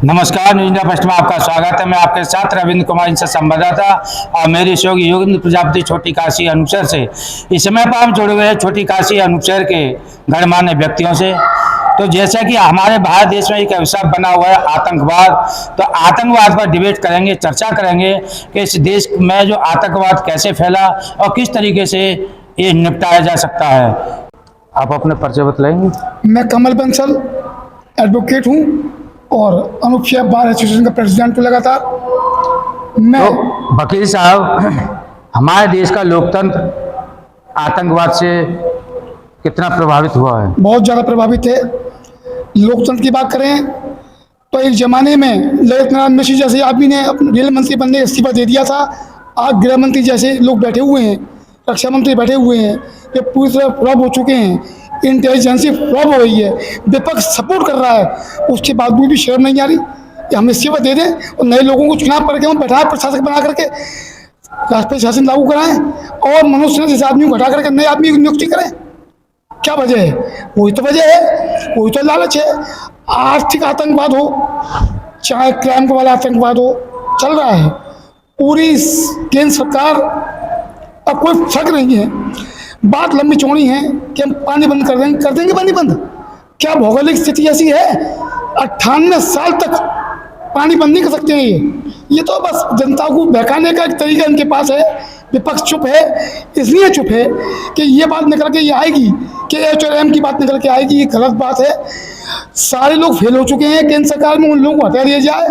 नमस्कार, news India first में आपका स्वागत है। मैं आपके साथ रविंद्र कुमार इनसे संवाददाता और मेरी सहयोगी योगेंद्र प्रजापति छोटी काशी अनुपशहर से। इस समय पर हम जुड़े हुए हैं छोटी काशी अनुपशहर के गणमान्य व्यक्तियों से। तो जैसा कि हमारे भारत देश में एक अभिशाप बना हुआ है आतंकवाद, तो आतंकवाद पर डिबेट करेंगे, चर्चा करेंगे कि इस देश में जो आतंकवाद कैसे फैला और किस तरीके से ये निपटाया जा सकता है। आप अपने परिचय बतलाएंगे? मैं कमल बंसल एडवोकेट हूँ और अनुपशहर बार एसोसिएशन का प्रेसिडेंट हूँ लगातार। मैं तो वकील साहब, हमारे देश का लोकतंत्र आतंकवाद से कितना प्रभावित हुआ है? बहुत ज़्यादा प्रभावित है। लोकतंत्र की बात करें तो एक ज़माने में ललित नारायण मिश्र जैसे आदमी ने अपने रेल मंत्री बनने का इस्तीफा दे दिया था। आज गृह मंत्री जैसे लोग बैठे हुए हैं, रक्षा मंत्री बैठे हुए हैं, ये पूरी तरह फ्लॉप हो चुके हैं। इंटेलिजेंसी फ्लॉप हो गई है, विपक्ष सपोर्ट कर रहा है, उसके बावजूद भी शर्म नहीं आ रही कि हम इस्तीफा दे दें और नए लोगों को चुनाव करके हम बैठाए प्रशासक बना करके राष्ट्रीय शासन लागू कराएं और मनुष्य जैसे आदमी को घटा करके नए आदमी की नियुक्ति करें। क्या वजह है? वही तो वजह है, वही तो लालच है। आर्थिक आतंकवाद हो चाहे क्राइम वाला आतंकवाद हो, चल रहा है। पूरी केंद्र सरकार अब कोई फर्क नहीं है। बात लंबी चौड़ी है कि हम पानी बंद कर देंगे पानी बंद। क्या भौगोलिक स्थिति ऐसी है? 98 साल तक पानी बंद नहीं कर सकते हैं। ये तो बस जनता को बहकाने का एक तरीका इनके पास है। विपक्ष चुप है, इसलिए चुप है कि ये बात निकल के ये आएगी कि HRM की बात निकल के आएगी। ये गलत बात है। सारे लोग फेल हो चुके हैं केंद्र सरकार में, उन लोगों को हटा दिया जाए।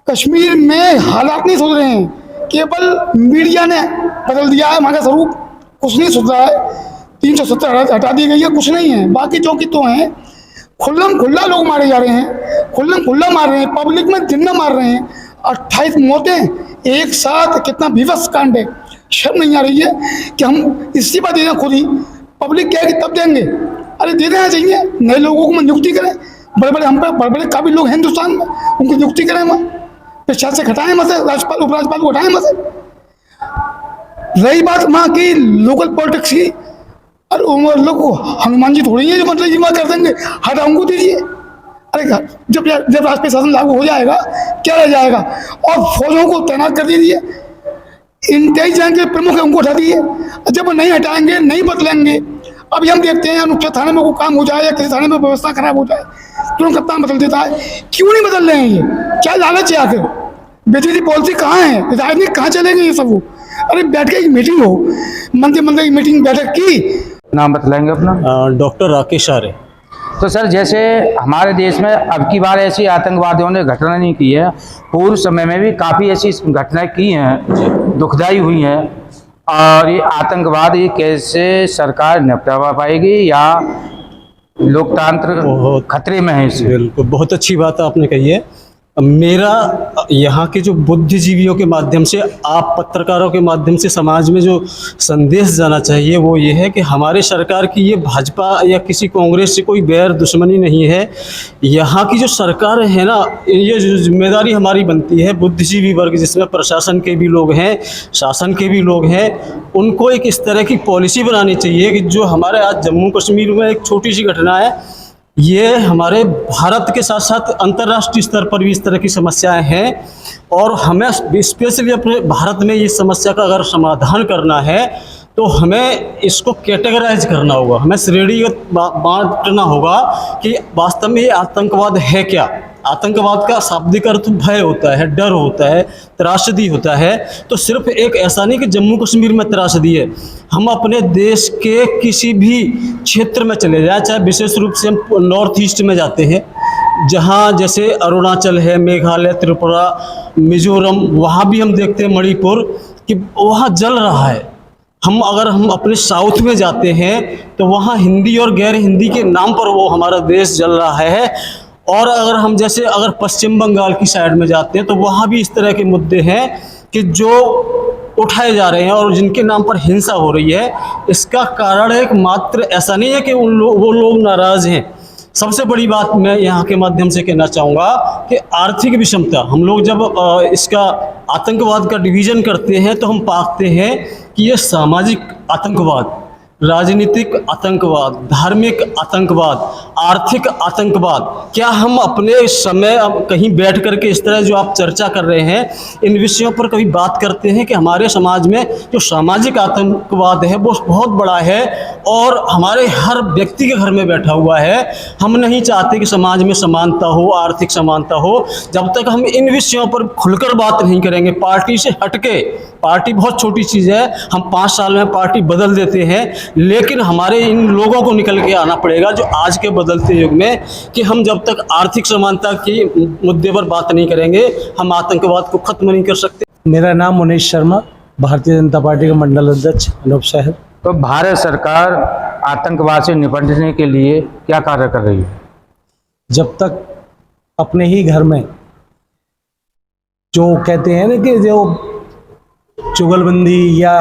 कश्मीर में हालात नहीं सुधरे हैं, केवल मीडिया ने बदल दिया है वहाँ का स्वरूप। कुछ नहीं सुधरा है। 370 हटा दी गई है, कुछ नहीं है। बाकी जो कि तो हैं, खुल्लम खुल्ला लोग मारे जा रहे हैं, खुल्लम खुल्ला मार रहे हैं, पब्लिक में जिंदा मार रहे हैं। 28 मौतें एक साथ, कितना विवश कांड है। शर्म नहीं आ रही है कि हम इस्तीफा दे दें खुद ही। पब्लिक कहेगी तब देंगे। अरे दे देना चाहिए, नए लोगों को नियुक्ति करें। बड़े बड़े हम पे बड़े बड़े काबिल लोग हैं हिंदुस्तान में, उनकी नियुक्ति करें। वहाँ प्रशासक हटाएं मत, राज्यपाल उपराज्यपाल को हटाएं मत। रही बात वहाँ की लोकल पॉलिटिक्स की, और उन लोग को हनुमान जी थोड़ी है जो मतलब ये कर देंगे, हटाऊंगा दीजिए। अरे जब राष्ट्रीय शासन लागू हो जाएगा क्या रह जाएगा? और फौजों को तैनात कर दीजिए, इंटेलिजेंस के प्रमुख उनको हटा दीजिए। जब नहीं हटाएंगे, नहीं बदलेंगे। अभी हम देखते हैं अनुपशहर थाने में कोई काम हो जाए या किसी थाने में व्यवस्था खराब हो जाए, तुरंत कप्तान बदल देता है। क्यों नहीं बदल रहे हैं? ये क्या लालच है आखिर? बेटी पॉलिसी कहाँ है? राजनीति कहाँ चलेंगे ये सब? अरे बैठ के एक मीटिंग हो, मंत्री की मीटिंग बैठक की। नाम बतलाएंगे अपना? डॉक्टर राकेश आर्य। तो सर, जैसे हमारे देश में अब की बार ऐसी आतंकवादियों ने घटना नहीं की है, पूर्व समय में भी काफ़ी ऐसी घटनाएं की हैं, दुखदाई हुई हैं। और ये आतंकवाद ये कैसे सरकार निपटा पाएगी या लोकतंत्र खतरे में है इससे? बिल्कुल, बहुत अच्छी बात आपने कही है। मेरा यहाँ के जो बुद्धिजीवियों के माध्यम से, आप पत्रकारों के माध्यम से समाज में जो संदेश जाना चाहिए वो ये है कि हमारे सरकार की ये भाजपा या किसी कांग्रेस से कोई बैर दुश्मनी नहीं है। यहाँ की जो सरकार है ना, ये जो जिम्मेदारी हमारी बनती है बुद्धिजीवी वर्ग, जिसमें प्रशासन के भी लोग हैं, शासन के भी लोग हैं, उनको एक इस तरह की पॉलिसी बनानी चाहिए कि जो हमारे आज जम्मू कश्मीर में एक छोटी सी घटना है, ये हमारे भारत के साथ साथ अंतर्राष्ट्रीय स्तर पर भी इस तरह की समस्याएं हैं। और हमें स्पेशली अपने भारत में ये समस्या का अगर समाधान करना है तो हमें इसको कैटेगराइज करना होगा, हमें श्रेणीगत बांटना होगा कि वास्तव में ये आतंकवाद है क्या। आतंकवाद का शाब्दिक अर्थ भय होता है, डर होता है, त्रासदी होता है। तो सिर्फ एक ऐसा नहीं कि जम्मू कश्मीर में त्रासदी है, हम अपने देश के किसी भी क्षेत्र में चले जाएं, चाहे विशेष रूप से हम नॉर्थ ईस्ट में जाते हैं, जहाँ जैसे अरुणाचल है, मेघालय, त्रिपुरा, मिजोरम, वहाँ भी हम देखते हैं, मणिपुर, कि वहाँ जल रहा है। हम अपने साउथ में जाते हैं तो वहाँ हिंदी और गैर हिंदी के नाम पर वो हमारा देश जल रहा है। और अगर पश्चिम बंगाल की साइड में जाते हैं तो वहाँ भी इस तरह के मुद्दे हैं कि जो उठाए जा रहे हैं और जिनके नाम पर हिंसा हो रही है। इसका कारण एक मात्र ऐसा नहीं है कि वो लोग नाराज़ हैं। सबसे बड़ी बात मैं यहाँ के माध्यम से कहना चाहूँगा कि आर्थिक विषमता, हम लोग जब इसका आतंकवाद का डिवीज़न करते हैं तो हम पाते हैं कि ये सामाजिक आतंकवाद, राजनीतिक आतंकवाद, धार्मिक आतंकवाद, आर्थिक आतंकवाद, क्या हम अपने समय अब कहीं बैठ करके इस तरह जो आप चर्चा कर रहे हैं इन विषयों पर कभी बात करते हैं कि हमारे समाज में जो सामाजिक आतंकवाद है वो बहुत बड़ा है और हमारे हर व्यक्ति के घर में बैठा हुआ है। हम नहीं चाहते कि समाज में समानता हो, आर्थिक समानता हो। जब तक हम इन विषयों पर खुलकर बात नहीं करेंगे, पार्टी से हटके, पार्टी बहुत छोटी चीज़ है, हम 5 साल में पार्टी बदल देते हैं, लेकिन हमारे इन लोगों को निकल के आना पड़ेगा जो आज के बदलते युग में, कि हम जब तक आर्थिक समानता की मुद्दे पर बात नहीं करेंगे हम आतंकवाद को खत्म नहीं कर सकते। मेरा नाम मुनीश शर्मा, भारतीय जनता पार्टी का मंडल अध्यक्ष अनूप शहर। तो भारत सरकार आतंकवाद से निपटने के लिए क्या कार्य कर रही है? जब तक अपने ही घर में जो कहते हैं ना कि जो चुगलबंदी या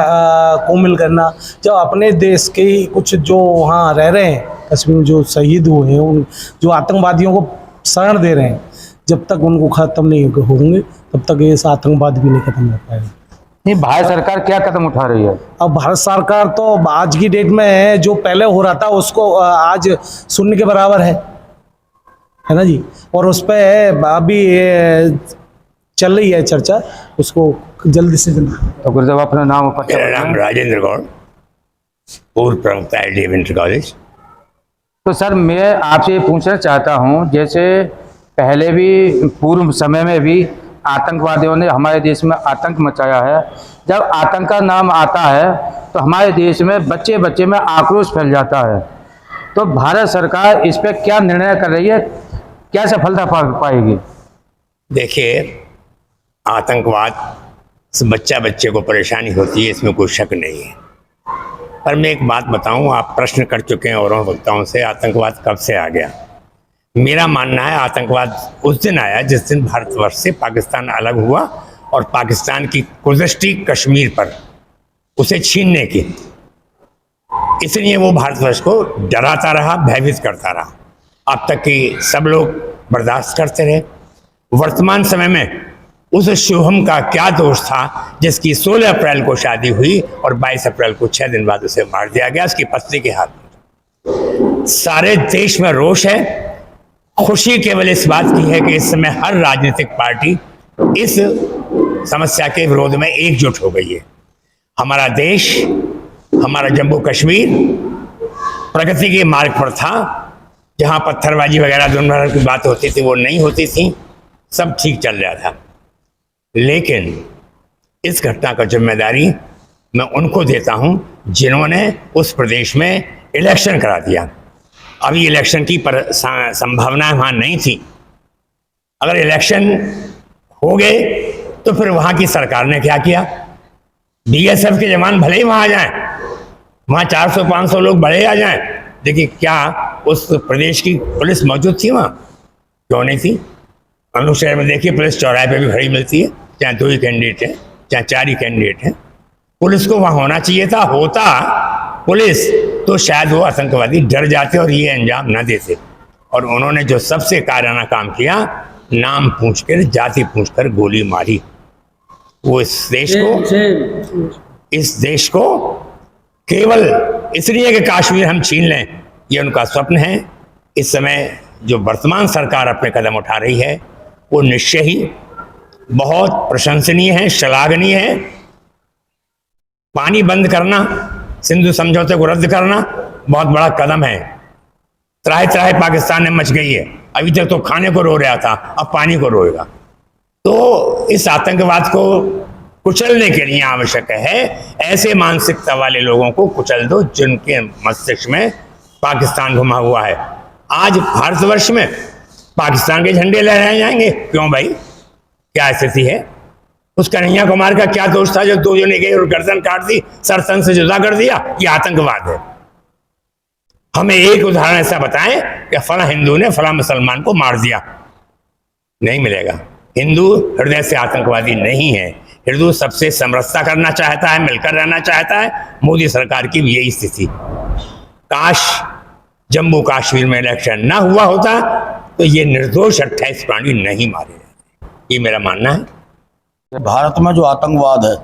कोमिल करना, जब अपने देश के ही कुछ जो वहाँ रह रहे हैं कश्मीर में जो शहीद हुए हैं, उन जो आतंकवादियों को शरण दे रहे हैं, जब तक उनको ख़त्म नहीं होंगे तब तक ये आतंकवाद भी नहीं खत्म हो पाएगा। नहीं, भारत सरकार क्या कदम उठा रही है? अब भारत सरकार तो आज की डेट में जो पहले हो रहा था उसको आज शून्य के बराबर है ना जी। और उस पर अभी चल रही है चर्चा, उसको जल्दी से जल्दी। तो गुरुदेव अपना नाम और पता मेरा नाम बताएं। राजेंद्र गौड़, पूर्व प्रवक्ता एलडीए इंटर कॉलेज। तो सर मैं आपसे ये पूछना चाहता हूँ, जैसे पहले भी पूर्व समय में भी आतंकवादियों ने हमारे देश में आतंक मचाया है। जब आतंक का नाम आता है तो हमारे देश में बच्चे बच्चे में आक्रोश फैल जाता है। तो भारत सरकार इस पर क्या निर्णय कर रही है, क्या सफलता पाएगी? देखिए, आतंकवाद से बच्चे को परेशानी होती है, इसमें कोई शक नहीं है। पर मैं एक बात बताऊं, आप प्रश्न कर चुके हैं औरों वक्ताओं से, आतंकवाद कब से आ गया। मेरा मानना है आतंकवाद उस दिन आया जिस दिन भारतवर्ष से पाकिस्तान अलग हुआ और पाकिस्तान की कुदृष्टि कश्मीर पर उसे छीनने की, इसलिए वो भारतवर्ष को डराता रहा, भयभीत करता रहा। अब तक कि सब लोग बर्दाश्त करते रहे। वर्तमान समय में उस शुभम का क्या दोष था जिसकी 16 अप्रैल को शादी हुई और 22 अप्रैल को 6 दिन बाद उसे मार दिया गया उसकी पत्नी के हाथ में। सारे देश में रोष है। खुशी केवल इस बात की है कि इस समय हर राजनीतिक पार्टी इस समस्या के विरोध में एकजुट हो गई है। हमारा देश, हमारा जम्मू कश्मीर प्रगति के मार्ग पर था, जहां पत्थरबाजी वगैरह दोनों की बात होती थी वो नहीं होती थी, सब ठीक चल रहा था। लेकिन इस घटना का जिम्मेदारी मैं उनको देता हूं जिन्होंने उस प्रदेश में इलेक्शन करा दिया। अभी इलेक्शन की संभावना वहाँ नहीं थी। अगर इलेक्शन हो गए तो फिर वहाँ की सरकार ने क्या किया, बीएसएफ के जवान भले ही वहाँ आ जाएं, वहाँ 400-500 लोग भले आ जाएं, देखिए क्या उस प्रदेश की पुलिस मौजूद थी वहाँ? क्यों नहीं थी? अनु शहर में देखिए पुलिस चौराहे पे भी खड़ी मिलती है, चाहे 2 ही कैंडिडेट हैं चाहे 4 ही कैंडिडेट हैं। पुलिस को वहाँ होना चाहिए था। होता पुलिस तो शायद वो आतंकवादी डर जाते और ये अंजाम न देते। और उन्होंने जो सबसे कायराना काम किया, नाम पूछकर, जाति पूछकर गोली मारी। वो इस देश को केवल इसलिए कि कश्मीर हम छीन लें, ये उनका स्वप्न है। इस समय जो वर्तमान सरकार अपने कदम उठा रही है वो निश्चय ही बहुत प्रशंसनीय है, श्लाघनीय है। पानी बंद करना, सिंधु समझौते को रद्द करना बहुत बड़ा कदम है। त्राही त्राही पाकिस्तान में मच गई है। अभी तक तो खाने को रो रहा था, अब पानी को रोएगा। तो इस आतंकवाद को कुचलने के लिए आवश्यक है ऐसे मानसिकता वाले लोगों को कुचल दो जिनके मस्तिष्क में पाकिस्तान घुमा हुआ है। आज भारतवर्ष में पाकिस्तान के झंडे लहराए जाएंगे, क्यों भाई? क्या स्थिति है? उस कन्हैया कुमार का क्या दोष था जो 2 जने गए और गर्दन काट दी, सर तन से जुदा कर दिया? ये आतंकवाद है। हमें एक उदाहरण ऐसा बताएं कि फला हिंदू ने फला मुसलमान को मार दिया। नहीं मिलेगा। हिंदू हृदय से आतंकवादी नहीं है। हिंदू सबसे समरसता करना चाहता है, मिलकर रहना चाहता है। मोदी सरकार की भी यही स्थिति। काश जम्मू कश्मीर में इलेक्शन ना हुआ होता तो ये निर्दोष 28 प्राणी नहीं मारे जाते। ये मेरा मानना है। भारत में जो आतंकवाद है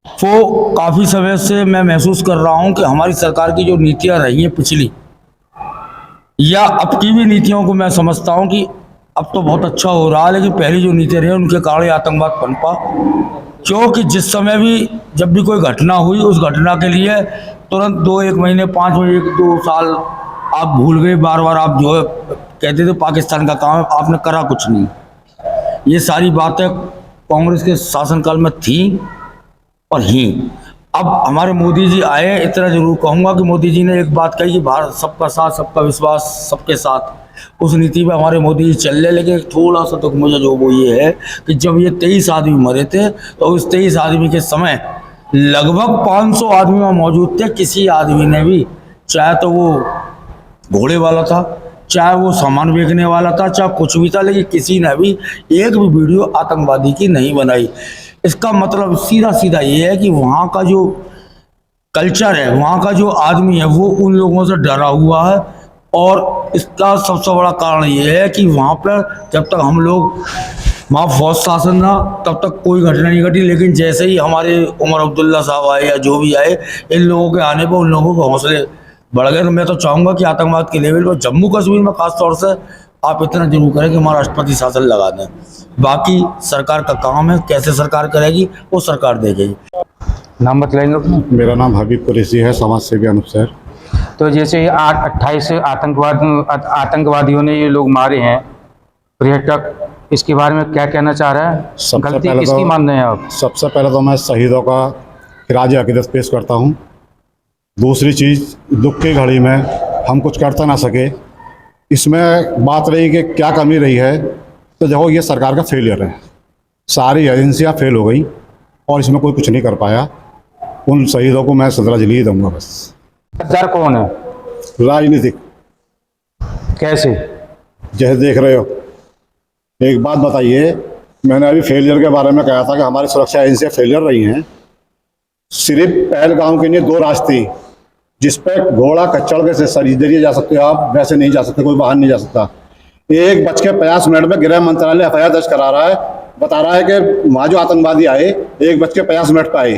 वो काफ़ी समय से मैं महसूस कर रहा हूं कि हमारी सरकार की जो नीतियां रही हैं पिछली या अब की भी नीतियों को मैं समझता हूं कि अब तो बहुत अच्छा हो रहा है, लेकिन पहली जो नीतियां रही उनके कारण ये आतंकवाद पनपा। क्योंकि जिस समय भी जब भी कोई घटना हुई उस घटना के लिए तुरंत 2-1 महीने 5 महीने 1-2 साल आप भूल गए, बार बार आप जो है कहते थे पाकिस्तान का काम है, आपने करा कुछ नहीं। ये सारी बातें कांग्रेस के शासनकाल में थी और ही। अब हमारे मोदी जी आए, इतना जरूर कहूँगा कि मोदी जी ने एक बात कही कि भारत सबका साथ सबका विश्वास सबके साथ, उस नीति पे हमारे मोदी जी चल रहे। लेकिन थोड़ा सा दुख मुझे जो वो ये है कि जब ये 23 आदमी मरे थे तो उस 23 आदमी के समय लगभग 500 आदमी वहाँ मौजूद थे। किसी आदमी ने भी, चाहे तो वो घोड़े वाला था, चाहे वो सामान बेचने वाला था, चाहे कुछ भी था, लेकिन किसी ने भी एक भी वीडियो आतंकवादी की नहीं बनाई। इसका मतलब सीधा सीधा ये है कि वहाँ का जो कल्चर है, वहाँ का जो आदमी है वो उन लोगों से डरा हुआ है। और इसका सबसे बड़ा कारण ये है कि वहाँ पर जब तक हम लोग वहाँ फौज शासन था तब तक कोई घटना नहीं घटी, लेकिन जैसे ही हमारे उमर अब्दुल्ला साहब आए या जो भी आए, इन लोगों के आने पर उन लोगों के हौसले बढ़ गए। तो मैं तो चाहूँगा कि आतंकवाद के लेवल पर जम्मू कश्मीर में खास तौर से आप इतना जरूर करें कि हमारा राष्ट्रपति शासन लगा दें। बाकी सरकार का काम है, कैसे सरकार करेगी वो सरकार देखेगी। नाम बतलाएंगे अपना? मेरा नाम हबीब कुरैशी है, समाज सेवी अनुपसर। तो जैसे 28 आतंकवादियों ने ये लोग मारे हैं पर्यटक, इसके बारे में क्या कहना चाह रहे हैं? सबसे गलती पहले किसकी तो मान रहे हैं आप? सबसे पहले तो मैं शहीदों का खिराज अकीदत पेश करता हूँ। दूसरी चीज़, दुख की घड़ी में हम कुछ करता ना सके, इसमें बात रही कि क्या कमी रही है, तो देखो ये सरकार का फेलियर है। सारी एजेंसियाँ फेल हो गई और इसमें कोई कुछ नहीं कर पाया। उन शहीदों को मैं श्रद्धांजलि दूंगा बस। गद्दार कौन है? राजनीतिक, कैसे? जैसे देख रहे हो, एक बात बताइए, मैंने अभी फेलियर के बारे में कहा था कि हमारी सुरक्षा एजेंसियाँ फेलियर रही हैं। सिर्फ पहलगाम के लिए 2 रास्ते जिस पर घोड़ा कच्चड़ के जरिए जा सकते हो आप, वैसे नहीं जा सकते, कोई बाहर नहीं जा सकता। 1:50 में गृह मंत्रालय FIR दर्ज करा रहा है, बता रहा है कि वहाँ जो आतंकवादी आए 1:50 पर आए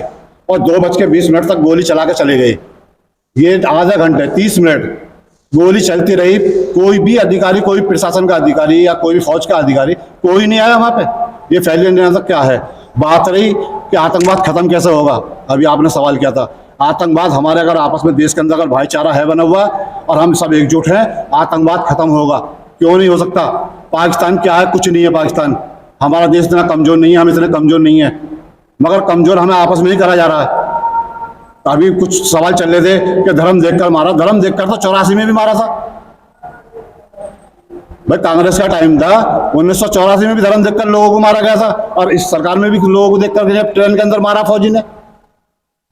और 2:20 तक गोली चला के चले गए। ये आधा घंटे 30 मिनट गोली चलती रही, कोई भी अधिकारी, कोई प्रशासन का अधिकारी या कोई भी फौज का अधिकारी कोई नहीं आया वहाँ पे। ये फेलियर क्या है? बात रही कि आतंकवाद खत्म कैसे होगा, अभी आपने सवाल किया था। आतंकवाद हमारे अगर आपस में देश के अंदर अगर भाईचारा है बना हुआ और हम सब एकजुट हैं, आतंकवाद खत्म होगा। क्यों नहीं हो सकता? पाकिस्तान क्या है? कुछ नहीं है पाकिस्तान। हमारा देश इतना कमजोर नहीं है, हम इतने कमजोर नहीं है, मगर कमजोर हमें आपस में ही करा जा रहा है। अभी कुछ सवाल चल रहे थे कि धर्म देखकर मारा, धर्म देखकर तो 84 में भी मारा था भाई। कांग्रेस का टाइम था, 1984 में भी धर्म देखकर लोगों को मारा गया था, और इस सरकार में भी लोगों को देखकर ट्रेन के अंदर मारा फौजी ने।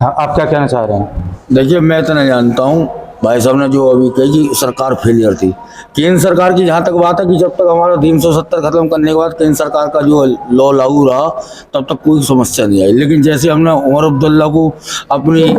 हाँ, आप क्या कहना चाह रहे हैं? देखिए, मैं तो नहीं जानता हूँ, भाई साहब ने जो अभी कही कि सरकार फेलियर थी। केंद्र सरकार की जहाँ तक बात है कि जब तक हमारा 370 खत्म करने के बाद केंद्र सरकार का जो लॉ लागू रहा तब तक कोई समस्या नहीं आई। लेकिन जैसे हमने उमर अब्दुल्ला को अपनी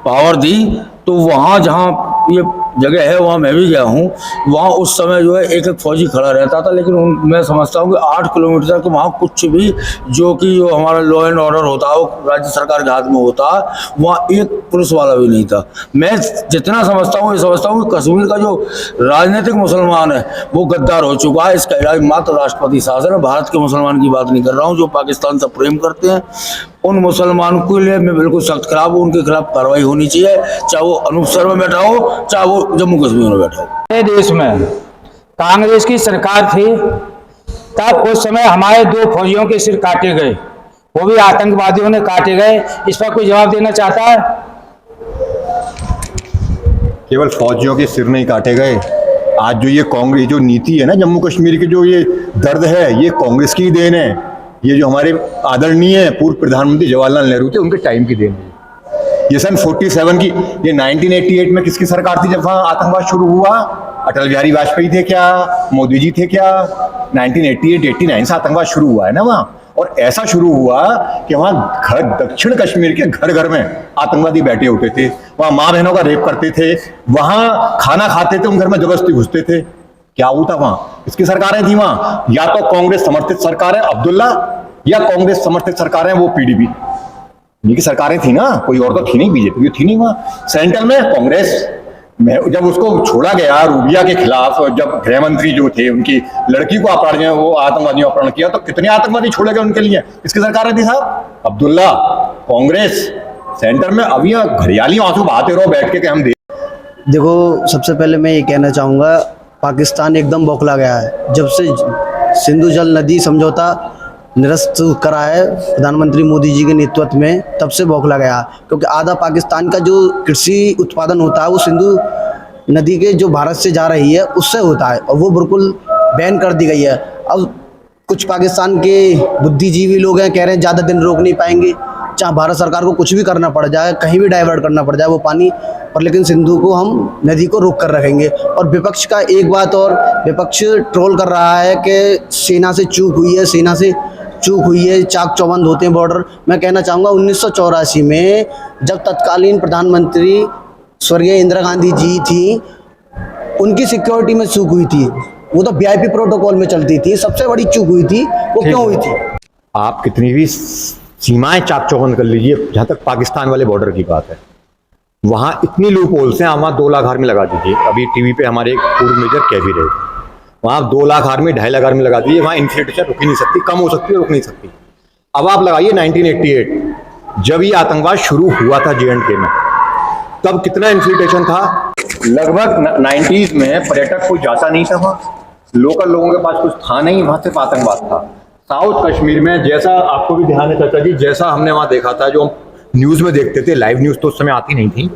पावर दी तो वहाँ जहाँ ये जगह है वहाँ मैं भी गया हूँ, वहाँ उस समय जो है एक एक फौजी खड़ा रहता था। लेकिन मैं समझता हूँ कि 8 किलोमीटर तक वहाँ कुछ भी जो कि जो हमारा लॉ एंड ऑर्डर होता है वो राज्य सरकार के हाथ में होता है, वहाँ एक पुलिस वाला भी नहीं था। मैं जितना समझता हूँ ये समझता हूँ कि कश्मीर का जो राजनीतिक मुसलमान है वो गद्दार हो चुका है। इसका इलाज मात्र राष्ट्रपति शासन है। भारत के मुसलमान की बात नहीं कर रहा हूँ, जो पाकिस्तान से प्रेम करते हैं उन मुसलमानों के लिए मैं बिल्कुल सख्त खिलाफ हूँ। उनके खिलाफ कार्रवाई होनी चाहिए, चाहे वो अनूपसर में बैठा हो, चाहे वो जम्मू कश्मीर में बैठा हो। देश में कांग्रेस की सरकार थी तब उस समय हमारे 2 फौजियों के सिर काटे गए, वो भी आतंकवादियों ने काटे गए। इस पर कोई जवाब देना चाहता है? केवल फौजियों के सिर नहीं काटे गए, आज जो ये कांग्रेस जो नीति है ना जम्मू कश्मीर की, जो ये दर्द है, ये कांग्रेस की देन है। ये जो हमारे आदरणीय पूर्व प्रधानमंत्री जवाहरलाल नेहरू थे उनके टाइम की देन है। ये सन 47 की, ये 1988 में किसकी सरकार थी जब वहाँ आतंकवाद शुरू हुआ? अटल बिहारी वाजपेयी थे क्या? मोदी जी थे क्या? 1988-89 से आतंकवाद शुरू हुआ है ना वहाँ। और ऐसा शुरू हुआ कि वहाँ घर, दक्षिण कश्मीर के घर घर में आतंकवादी बैठे होते थे, वहाँ माँ बहनों का रेप करते थे, वहाँ खाना खाते थे, उन घर में जबरदस्ती घुसते थे। क्या हुआ था वहाँ? इसकी सरकारें थी वहाँ। या तो कांग्रेस समर्थित सरकार है अब्दुल्ला, या कांग्रेस समर्थित सरकार है वो PDP। इनकी सरकारें थी ना, कोई और तो थी नहीं, बीजेपी थी नहीं वहाँ। सेंट्रल में कांग्रेस में जब उसको छोड़ा गया रूबिया के खिलाफ, जब गृह मंत्री जो थे उनकी लड़की को अपहरण, वो आतंकवादियों अपहरण किया, तो कितने आतंकवादी छोड़े गए उनके लिए? किसकी सरकार थी साहब? अब्दुल्ला, कांग्रेस सेंटर में। अभी घरियाली आंसू बहाते रहो बैठ के कि हम देखो, सबसे पहले मैं ये कहना चाहूँगा, पाकिस्तान एकदम बौखला गया है। जब से सिंधु जल नदी समझौता निरस्त करा है प्रधानमंत्री मोदी जी के नेतृत्व में, तब से बौखला गया। क्योंकि आधा पाकिस्तान का जो कृषि उत्पादन होता है वो सिंधु नदी के जो भारत से जा रही है उससे होता है, और वो बिल्कुल बैन कर दी गई है। अब कुछ पाकिस्तान के बुद्धिजीवी लोग हैं, कह रहे हैं ज़्यादा दिन रोक नहीं पाएंगे, चाहे भारत सरकार को कुछ भी करना पड़ जाए, कहीं भी डाइवर्ट करना पड़ जाए वो पानी, और लेकिन सिंधु को हम नदी को रोक कर रखेंगे। और विपक्ष का एक बात और, विपक्ष ट्रोल कर रहा है कि सेना से चूक हुई है, सेना से चूक हुई है, चाक चौबंद होते हैं बॉर्डर। मैं कहना चाहूँगा 1984 में जब तत्कालीन प्रधानमंत्री स्वर्गीय इंदिरा गांधी जी थी, उनकी सिक्योरिटी में चूक हुई थी, वो तो VIP प्रोटोकॉल में चलती थी, सबसे बड़ी चूक हुई थी। वो क्यों हुई थी? आप कितनी भी सीमाएं चाक चौबंद कर लीजिए, जहां तक पाकिस्तान वाले बॉर्डर की बात है, वहां इतनी लूप होल्स हैं। वहां 2 लाख आर्मी लगा दीजिए। अभी टीवी पे हमारे एक पूर्व मेजर कह भी रहे, वहां 2 लाख आर्मी 2.5 लाख आर्मी लगा दीजिए, वहां इन्फ्लेशन रुक ही नहीं सकती, कम हो सकती है, रुक नहीं सकती। अब आप लगाइए 1988 जब ये आतंकवाद शुरू हुआ था J&K में, तब कितना इन्फ्लेशन था? लगभग 90s में पर्यटक कोई जाता नहीं था वहां, लोकल लोगों के पास कुछ था नहीं, वहां सिर्फ आतंकवाद था। साउथ कश्मीर में जैसा आपको भी ध्यान है चाचा जी, जैसा हमने वहां देखा था, जो हम न्यूज में देखते थे, लाइव न्यूज तो उस समय आती नहीं थी,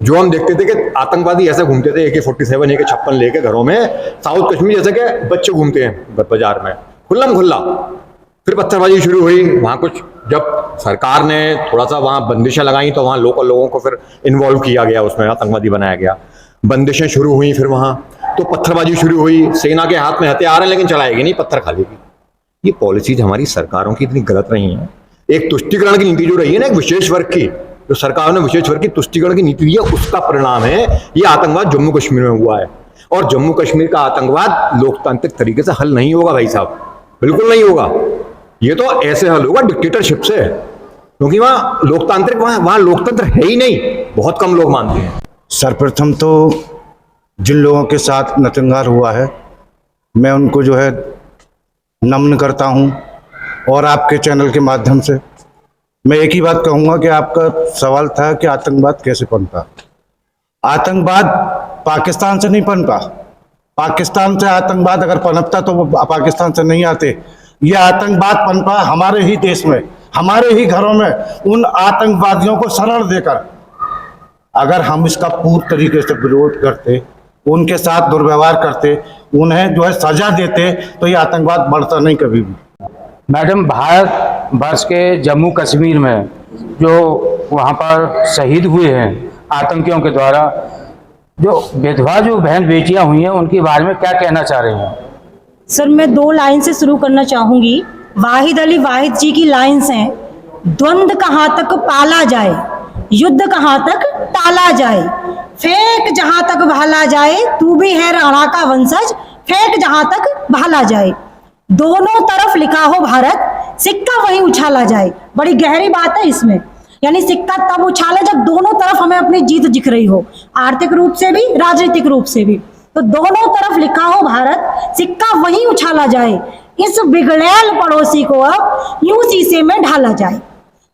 जो हम देखते थे कि आतंकवादी ऐसे घूमते थे AK-47 AK-56 लेके घरों में, साउथ कश्मीर जैसे कि बच्चे घूमते हैं बाजार में खुल्लम खुल्ला। फिर पत्थरबाजी शुरू हुई वहां। कुछ जब सरकार ने थोड़ा सा वहां बंदिशें लगाई तो वहां लोकल लोगों को फिर इन्वॉल्व किया गया, उसमें आतंकवादी बनाया गया, बंदिशें शुरू हुई, फिर वहां तो पत्थरबाजी शुरू हुई। सेना के हाथ में हथियार हैं लेकिन चलाएगी नहीं, पत्थर खा लेगी। ये पॉलिसीज हमारी सरकारों की इतनी गलत रही हैं। एक तुष्टिकरण की नीति जो रही है ना, एक विशेष वर्ग की, जो सरकार ने विशेष वर्ग की तुष्टिकरण की नीति दी है, उसका परिणाम है ये आतंकवाद जम्मू कश्मीर में हुआ है। और जम्मू कश्मीर का आतंकवाद लोकतांत्रिक तरीके से हल नहीं होगा भाई साहब, बिल्कुल नहीं होगा। ये तो ऐसे हल होगा डिक्टेटरशिप से, क्योंकि वहां लोकतांत्रिक वहां लोकतंत्र है ही नहीं, बहुत कम लोग मानते हैं। सर्वप्रथम तो जिन लोगों के साथ नरसंहार हुआ है, मैं उनको जो है नमन करता हूं, और आपके चैनल के माध्यम से मैं एक ही बात कहूंगा कि आपका सवाल था कि आतंकवाद कैसे पनपा। आतंकवाद पाकिस्तान से नहीं पनपा। पाकिस्तान से आतंकवाद अगर पनपता तो वो पाकिस्तान से नहीं आते। ये आतंकवाद पनपा हमारे ही देश में, हमारे ही घरों में, उन आतंकवादियों को शरण देकर। अगर हम इसका पूर्ण तरीके से विरोध करते, उनके साथ दुर्व्यवहार करते, उन्हें जो है सजा देते, तो ये आतंकवाद बढ़ता नहीं कभी भी। मैडम, भारत वर्ष के जम्मू कश्मीर में जो वहाँ पर शहीद हुए हैं आतंकियों के द्वारा, जो विधवा जो बहन बेटियां हुई हैं, उनके बारे में क्या कहना चाह रहे हैं? सर, मैं 2 लाइन से शुरू करना चाहूँगी। वाहिद अली वाहिद जी की लाइन्स हैं, द्वंद्व कहाँ तक पाला जाए, युद्ध कहाँ तक टाला जाए, फेंक जहाँ तक भाला जाए, तू भी है राणा का वंशज, फेंक जहाँ तक भाला जाए। दोनों तरफ लिखा हो भारत, सिक्का वहीं उछाला जाए। बड़ी गहरी बात है इसमें, यानी सिक्का तब उछाले जब दोनों तरफ हमें अपनी जीत दिख रही हो, आर्थिक रूप से भी, राजनीतिक रूप से भी। तो दोनों तरफ लिखा हो भारत, सिक्का वहीं उछाला जाए, इस बिगड़ैल पड़ोसी को अब यूं शीशे में ढाला जाए।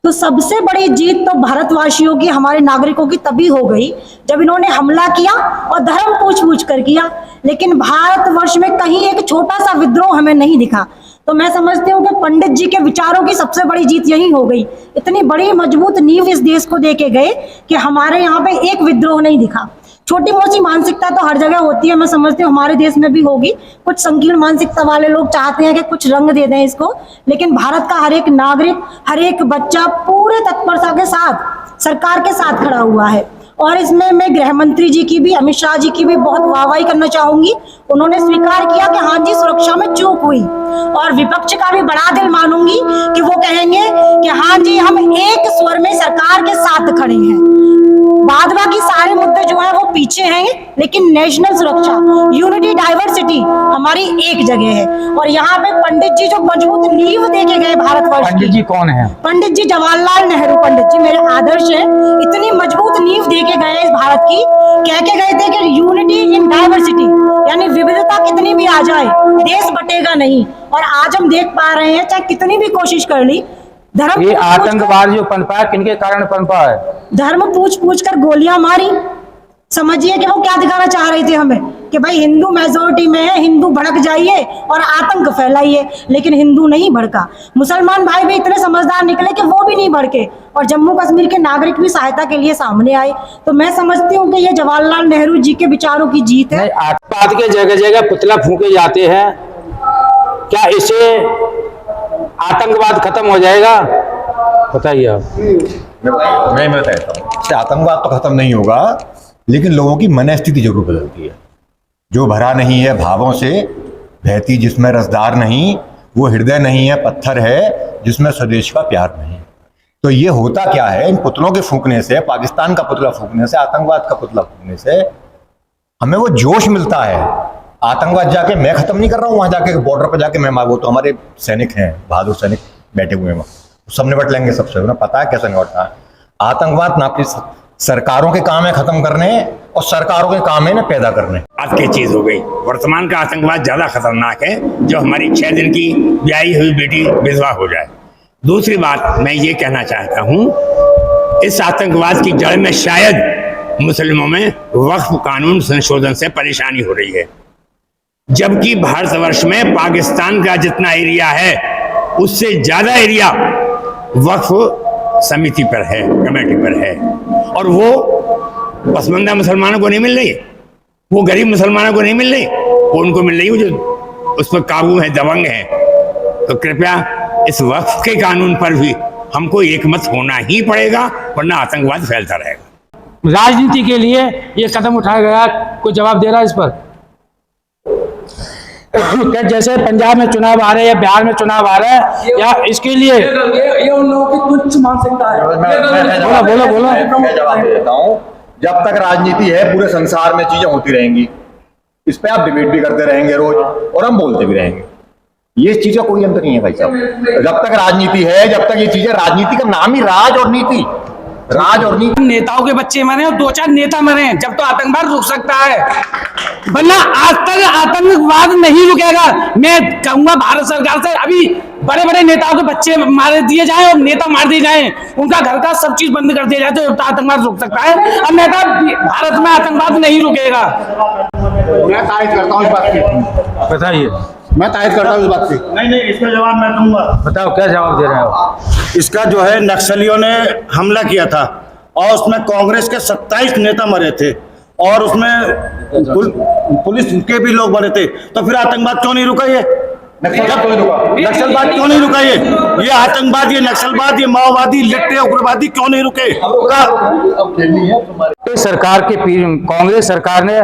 तो सबसे बड़ी जीत तो भारतवासियों की, हमारे नागरिकों की तभी हो गई जब इन्होंने हमला किया, और धर्म पूछ कर किया। लेकिन भारतवर्ष में कहीं एक छोटा सा विद्रोह हमें नहीं दिखा। तो मैं समझती हूँ कि पंडित जी के विचारों की सबसे बड़ी जीत यही हो गई। इतनी बड़ी मजबूत नींव इस देश को दे के गए कि हमारे यहाँ पे एक विद्रोह नहीं दिखा। छोटी मोटी मानसिकता तो हर जगह होती है, मैं समझती हूँ हमारे देश में भी होगी। कुछ संकीर्ण मानसिकता वाले लोग चाहते हैं कि कुछ रंग दे दें इसको, लेकिन भारत का हर एक नागरिक, हर एक बच्चा पूरे तत्परता के साथ सरकार के साथ खड़ा हुआ है। और इसमें मैं गृह मंत्री जी की भी, अमित शाह जी की भी बहुत वाहवाही करना चाहूंगी। उन्होंने स्वीकार किया कि हाँ जी, सुरक्षा में चूक हुई। और विपक्ष का भी बड़ा दिल मानूंगी कि वो कहेंगे कि हाँ जी, हम एक स्वर में सरकार के साथ खड़े हैं। बाद बाकी सारे मुद्दे जो है वो पीछे हैं, लेकिन नेशनल सुरक्षा, यूनिटी, डाइवर्सिटी हमारी एक जगह है। और यहाँ पे पंडित जी जो मजबूत नींव दे के गए भारतवर्ष की। पंडित जी कौन है? पंडित जी जवाहरलाल नेहरू पंडित जी मेरे आदर्श हैं। इतनी मजबूत नींव दे के गए इस भारत की, कह के गए थे कि यूनिटी इन डाइवर्सिटी, यानी विविधता कितनी भी आ जाए देश बटेगा नहीं। और आज हम देख पा रहे हैं, चाहे कितनी भी कोशिश कर ली, धर्म ये आतंकवाद जो पनपा है किनके कारण पनपा है? धर्म पूछ कर गोलियां मारी। समझिए कि वो क्या दिखाना चाह रही थी हमें कि भाई हिंदू मेजोरिटी में है, हिंदू भड़क जाइए और आतंक फैलाइए, लेकिन हिंदू नहीं भड़का। मुसलमान भाई भी इतने समझदार निकले कि वो भी नहीं भड़के, और जम्मू कश्मीर के नागरिक भी सहायता के लिए सामने आए। तो मैं समझती हूँ कि ये जवाहरलाल नेहरू जी के विचारों की जीत है। आतंकवाद के जगह जगह पुतला फूके जाते हैं, क्या इससे आतंकवाद खत्म हो जाएगा? बताइए आप। मैं बताता हूँ, इससे आतंकवाद तो खत्म नहीं होगा, लेकिन लोगों की मनस्थिति जरूर बदलती है। जो भरा नहीं है भावों से, बहती जिसमें रसदार नहीं, वो हृदय नहीं है पत्थर है जिसमें स्वदेश का प्यार नहीं। तो ये होता क्या है, इन पुतलों के फूकने से, पाकिस्तान का पुतला फूकने से, आतंकवाद का पुतला फूकने से हमें वो जोश मिलता है। आतंकवाद जाके मैं खत्म नहीं कर रहा हूँ, वहां जाके बॉर्डर पर जाके मैं, वो तो हमारे सैनिक हैं, बहादुर सैनिक बैठे हुए हैं, सब निपट लेंगे सबसे, उन्हें पता है कैसे निपटना है। आतंकवाद ना कि सरकारों के काम है खत्म करने, और सरकारों के काम है ना पैदा करने। आज की चीज हो गई, वर्तमान का आतंकवाद ज्यादा खतरनाक है, जो हमारी 6 दिन की ब्याही हुई बेटी विधवा हो जाए। दूसरी बात मैं ये कहना चाहता हूँ, इस आतंकवाद की जड़ में शायद मुस्लिमों में वक्फ कानून संशोधन से परेशानी हो रही है, जबकि भारतवर्ष में पाकिस्तान का जितना एरिया है उससे ज्यादा एरिया वक्फ समिति पर है, कमेटी पर है, और वो पसमानदा मुसलमानों को नहीं मिल रही, वो गरीब मुसलमानों को नहीं मिल रही, वो उनको मिल रही है जो उस पर काबू है, दबंग है। तो कृपया इस वक्फ के कानून पर भी हमको एकमत होना ही पड़ेगा, वरना आतंकवाद फैलता रहेगा। राजनीति के लिए ये कदम उठाया गया, कोई जवाब दे रहा है इस पर? क्या जैसे पंजाब में चुनाव आ रहे हैं या बिहार में चुनाव आ रहा है, या इसके लिए ये उन लोगों की तुच्छ मानसिकता है। बोलो। मैं जवाब देता हूँ, जब तक राजनीति है पूरे संसार में चीजें होती रहेंगी, इस पे आप डिबेट भी करते रहेंगे रोज, और हम बोलते भी रहेंगे। ये चीजों कोई अंतर नहीं है भाई साहब। जब तक राजनीति है, जब तक ये चीजें, राजनीति का नाम ही राज और नीति, राज और नीति। नेताओं के बच्चे मरे और 2-4 नेता मरे, जब तो आतंकवाद रुक सकता है, वरना आज तक आतंकवाद नहीं रुकेगा। मैं कहूंगा भारत सरकार से अभी बड़े बड़े नेताओं के बच्चे मार दिए जाएं और नेता मार दिए जाएं, उनका घर का सब चीज बंद कर दिया जाए, तो आतंकवाद रुक सकता है। अब नेता भारत में आतंकवाद नहीं रुकेगा। मैं तायद करता हूँ इस बात की। बताइए। मैं तायद करता हूँ इस बात की। नहीं, इसका जवाब मैं दूंगा। बताओ क्या जवाब दे रहे हो? इसका जो है, नक्सलियों ने हमला किया था और उसमें कांग्रेस के 27 नेता मरे थे, और उसमें पुलिस के भी लोग मरे थे। तो फिर आतंकवाद क्यों नहीं रुका? ये नक्सलवाद क्यों नहीं रुका? ये आतंकवाद, ये नक्सलवाद, ये माओवादी, लिट्टे उग्रवादी क्यों नहीं रुके? सरकार के कांग्रेस सरकार ने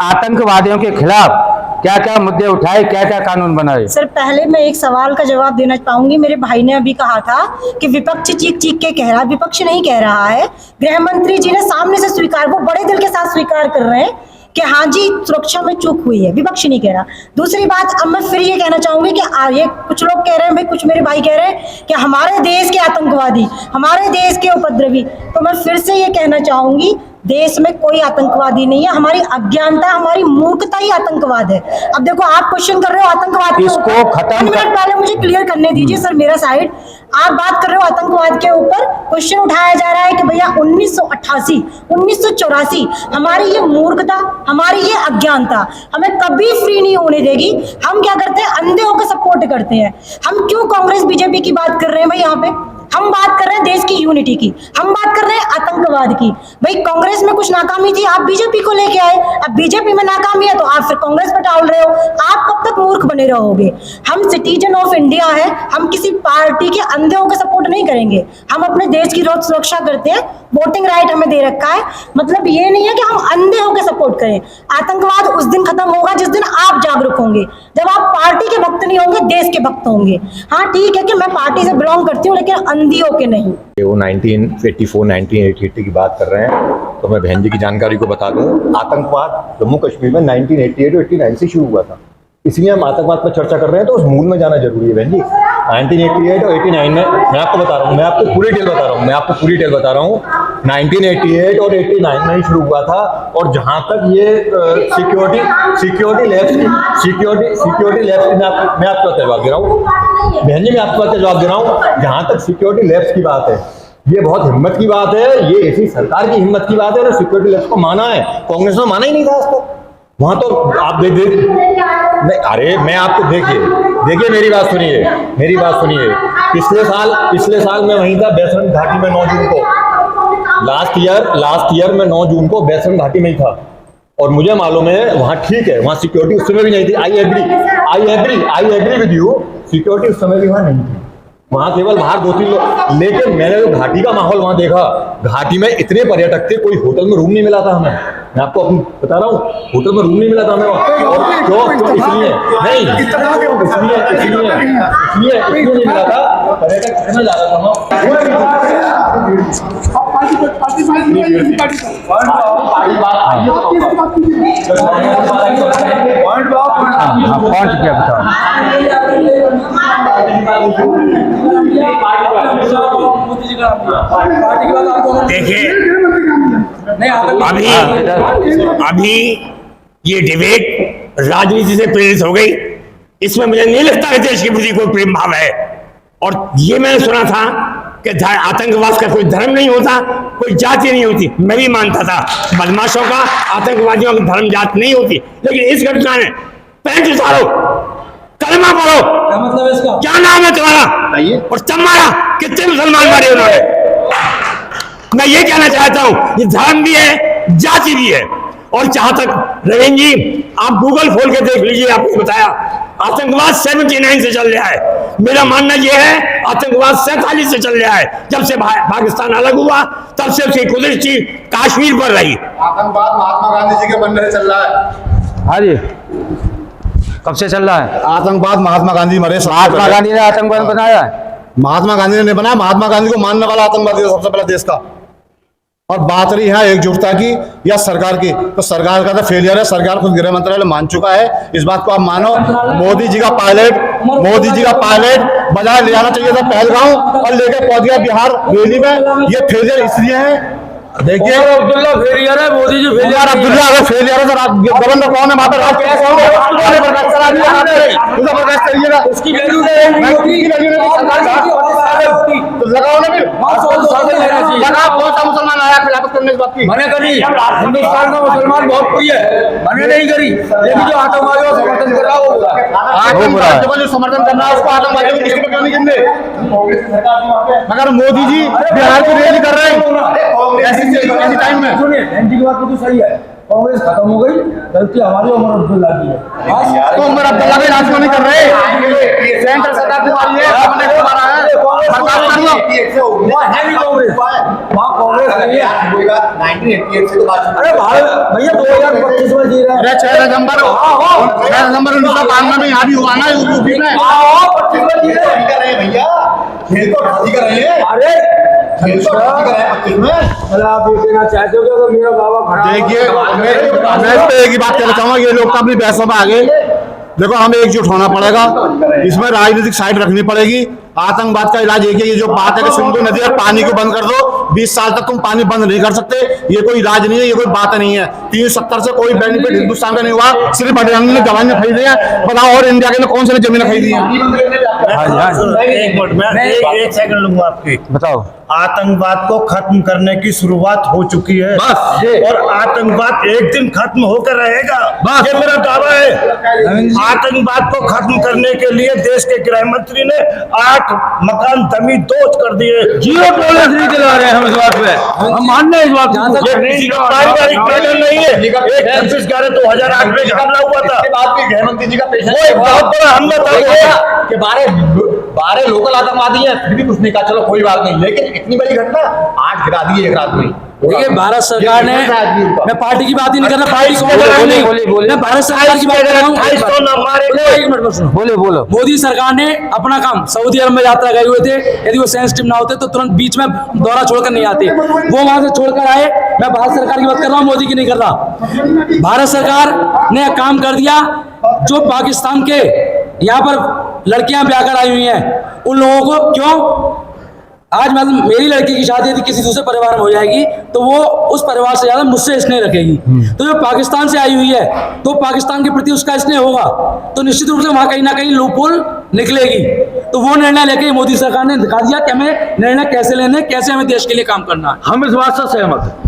आतंकवादियों के खिलाफ क्या क्या मुद्दे उठाए, क्या क्या कानून बनाए? सर पहले मैं एक सवाल का जवाब देना चाहूंगी। मेरे भाई ने अभी कहा था कि विपक्ष चीख चीख के कह रहा है, विपक्ष नहीं कह रहा है, गृह मंत्री जी ने सामने से स्वीकार, वो बड़े दिल के साथ स्वीकार कर रहे हैं कि हाँ जी सुरक्षा में चूक हुई है, विपक्ष नहीं कह रहा। दूसरी बात, अब मैं फिर ये कहना चाहूंगी कि ये कुछ लोग कह रहे हैं भाई, कुछ मेरे भाई कह रहे हैं कि हमारे देश के आतंकवादी, हमारे देश के उपद्रवी, तो मैं फिर से ये कहना चाहूंगी देश में कोई आतंकवादी नहीं है, हमारी अज्ञानता, हमारी मूर्खता ही आतंकवाद है। अब देखो आप क्वेश्चन कर रहे हो आतंकवाद के इसको ऊपर, खत्म 1 मिनट पहले मुझे क्लियर करने दीजिए सर मेरा साइड। आप बात कर रहे हो आतंकवाद के ऊपर, क्वेश्चन उठाया जा रहा है कि भैया 1988, 1984, हमारी ये मूर्खता, हमारी ये अज्ञानता हमें कभी फ्री नहीं होने देगी। हम क्या करते हैं, अंधे होकर सपोर्ट करते हैं। हम क्यों कांग्रेस बीजेपी की बात कर रहे हैं भाई? यहाँ पे हम बात कर रहे हैं देश की यूनिटी की, हम बात कर रहे हैं आतंकवाद की। भाई कांग्रेस में कुछ नाकामी थी, आप बीजेपी को लेके आए, अब बीजेपी में नाकामी है तो आप फिर कांग्रेस पर टाल रहे हो। आप कब तक मूर्ख बने रहोगे? हम सिटीजन ऑफ इंडिया है, हम किसी पार्टी के अंधे होकर सपोर्ट नहीं करेंगे। हम अपने देश की रोज सुरक्षा करते हैं, वोटिंग राइट हमें दे रखा है, मतलब ये नहीं है कि हम अंधे होकर सपोर्ट करें। आतंकवाद उस दिन खत्म होगा जिस दिन आप जागरूक होंगे। जब आप पार्टी के भक्त नहीं होंगे, देश के भक्त होंगे। हाँ ठीक है कि मैं पार्टी से बिलोंग करती हूँ, लेकिन अंधियों के नहीं। वो 1984 1980 की बात कर रहे हैं, तो मैं बहन जी की जानकारी को बता दूं, आतंकवाद जम्मू कश्मीर में 1988 और 89 से शुरू हुआ था। इसलिए हम आतंकवाद पर चर्चा कर रहे हैं, तो उस मूल में जाना जरूरी है बहन जी। 1988 और 89 में मैं आपको बता रहा हूँ, मैं आपको पूरी डिटेल बता रहा हूँ 1988 और 89 में ही शुरू हुआ था। और जहाँ तक ये सिक्योरिटी लैब्स की मैं आपको जवाब दे रहा हूँ बहन जी, मैं आपको जवाब दे रहा हूँ। जहाँ तक सिक्योरिटी लैब्स की बात है, ये बहुत हिम्मत की बात है, ये इसी सरकार की हिम्मत की बात है ना। सिक्योरिटी लैब्स को माना है, कांग्रेस ने माना ही नहीं था आज तक। वहां तो आप नहीं, अरे मैं आपको देखिए मेरी बात सुनिए। पिछले साल मैं वहीं था बैसरन घाटी में 9 जून को, लास्ट ईयर में 9 जून को बैसरन घाटी में ही था। और मुझे मालूम है वहाँ ठीक है, वहाँ सिक्योरिटी उस समय भी नहीं थी। I agree with you, security उस समय भी वहाँ नहीं थी। वहाँ केवल बाहर 2-3 लोग, लेकिन मैंने जो घाटी का माहौल वहाँ देखा, घाटी में इतने पर्यटक थे, कोई होटल में रूम नहीं मिला था हमें। मैं आपको अपनी बता रहा हूँ, होटल में रूम नहीं मिला था हमें। और क्यों? इसलिए नहीं मिला था, पर्यटक कितना ज्यादा था। पॉइंट क्या बताओ? देखिए, अभी ये डिबेट राजनीति से प्रेरित हो गई। इसमें मुझे नहीं लगता कि देश के प्रति कोई प्रेम भाव है। और ये मैंने सुना था कि आतंकवाद का कोई धर्म नहीं होता, कोई जाति नहीं होती। मैं भी मानता था बदमाशों का, आतंकवादियों का धर्म जाति नहीं होती। लेकिन इस घटना ने पैंट उतारो, कलमा पढ़ो, क्या मतलब है इसका? क्या नाम है तुम्हारा? और तब मारा, कितने मुसलमान मारे उन्होंने? मैं ये कहना चाहता हूं, ये धर्म भी है, जाति भी है। और जहां तक रवीन जी, आप गूगल खोल के देख लीजिए, आपने बताया आतंकवाद 79 से चल रहा है। मेरा मानना यह है आतंकवाद 47 से चल रहा है। जब से पाकिस्तान अलग हुआ, तब से उसकी दृष्टि कश्मीर पर रही। आतंकवाद महात्मा गांधी जी के बनने से चल रहा है। हाँ जी, कब से चल रहा है? आतंकवाद महात्मा गांधी मरे, महात्मा गांधी ने आतंकवाद बनाया है? महात्मा गांधी ने नहीं बनाया, महात्मा गांधी को मानने वाला आतंकवादी सबसे पहले देश का। और बात रही है एकजुटता की या सरकार की, तो सरकार का तो फेलियर है। सरकार खुद गृह मंत्रालय मान चुका है, इस बात को आप मानो। मोदी जी का पायलट बजाय ले आना चाहिए था पहलगांव, और लेके पहुंच गया बिहार रैली में। ये फेलियर इसलिए है, देखिए अब्दुल्ला फेलियर है, मोदी जी यार अब्दुल्ला अगर फेलियर है तो गवर्नर कौन है? वहां पर राज कौन है? उसकी वैल्यू तो लगाओ ना फिर, लगाओ। कौन सा मुसलमान आया खिलाफत करने की बात की? मैंने करी, हिंदुस्तान का मुसलमान बहुत प्रिय है, मैंने नहीं करी। लेकिन जो आतंकवादियों का समर्थन कर रहा है वो बुरा है। आतंकवादियों का जो समर्थन कर रहा है उसको आतंकवादियों की किस्मत क्यों नहीं गिनते? मगर मोदी जी बिहार की रैली कर रहे हैं ऐसी टाइम में। सुनिए, एनटी की बात तो सही है, कांग्रेस खत्म हो गई, गलती हमारी उमर अब्दुल्ला की है। तो उमर अब्दुल्ला भी राज नहीं कर रहे, सेंटर सरकार तुम्हारी है, हमने तुम्हारा है, बर्दाश्त कर लो। अरे भैया 2025 में जी रहे हैं। 6 दिसंबर 1992 में यहाँ भी हुआ ना यूपी में। 25 में जी रहे हैं भैया, अरे आप ये कहना चाहते हो कि अगर मेरा बाबा खड़ा, देखिए मैं इस पे एक ही बात कहना चाहूंगा, ये लोग तो अपनी बहसों में आ गए। देखो हमें एकजुट होना पड़ेगा, इसमें राजनीतिक साइड रखनी पड़ेगी। आतंकवाद का इलाज एक है, ये जो बात है कि सिंधु नदी और पानी को बंद कर दो, 20 साल तक तुम पानी बंद नहीं कर सकते, ये कोई इलाज नहीं है, ये कोई बात नहीं है। 370 से कोई बेनिफिट हिंदुस्तान का नहीं हुआ, सिर्फ हरियाणा ने दवाइयां खरीदी है। बताओ और इंडिया के लिए कौन सी जमीन खरीदी है? एक मिनट में एक सेकंड लूंगा आपकी। बताओ। आतंकवाद को खत्म करने की शुरुआत हो चुकी है बस, और आतंकवाद एक दिन खत्म होकर रहेगा, बस ये मेरा दावा है। आतंकवाद को खत्म करने के लिए देश के गृह मंत्री ने 8 मकान जमी दोस्त कर दिए। जीरो टॉलरेंस नहीं चला रहे हैं हम इस बात पे, हम मानने इस बात को। ये किसी का पारिवारिक पैनल नहीं है। 26/11/2008 में हमला हुआ था, गृह मंत्री जी का वो एक बहुत बड़ा हमला था। कि 12 लोकल आतंकवादी हैं, फिर भी कुछ नहीं कहा, चलो कोई बात नहीं, लेकिन इतनी बड़ी घटना 8 गिरा दी एक रात में। देखिए भारत सरकार ने, मैं पार्टी की बात ही नहीं कर रहा, पार्टी को मैं भारत सरकार की बात कर रहा हूँ। एक मिनट में सुनो, बोलो। मोदी सरकार ने अपना काम, सऊदी अरब में यात्रा गए हुए थे, यदि वो सेंसिटिव ना होते तो तुरंत बीच में दौरा छोड़कर नहीं आते, वो वहां से छोड़कर आए। मैं भारत सरकार की बात कर रहा हूँ, मोदी की नहीं कर रहा। भारत सरकार ने काम कर दिया, जो पाकिस्तान के यहाँ पर लड़कियां ब्याह कर आई हुई हैं उन लोगों को, क्यों आज मतलब मेरी लड़की की शादी यदि किसी दूसरे परिवार में हो जाएगी तो वो उस परिवार से ज्यादा मुझसे स्नेह रखेगी। तो जो पाकिस्तान से आई हुई है तो पाकिस्तान के प्रति उसका स्नेह होगा, तो निश्चित रूप से वहां कहीं ना कहीं लूपहोल निकलेगी। तो वो निर्णय लेके मोदी सरकार ने दिखा दिया कि हमें निर्णय कैसे लेने, कैसे हमें देश के लिए काम करना है। हम इस बात से सहमत हैं।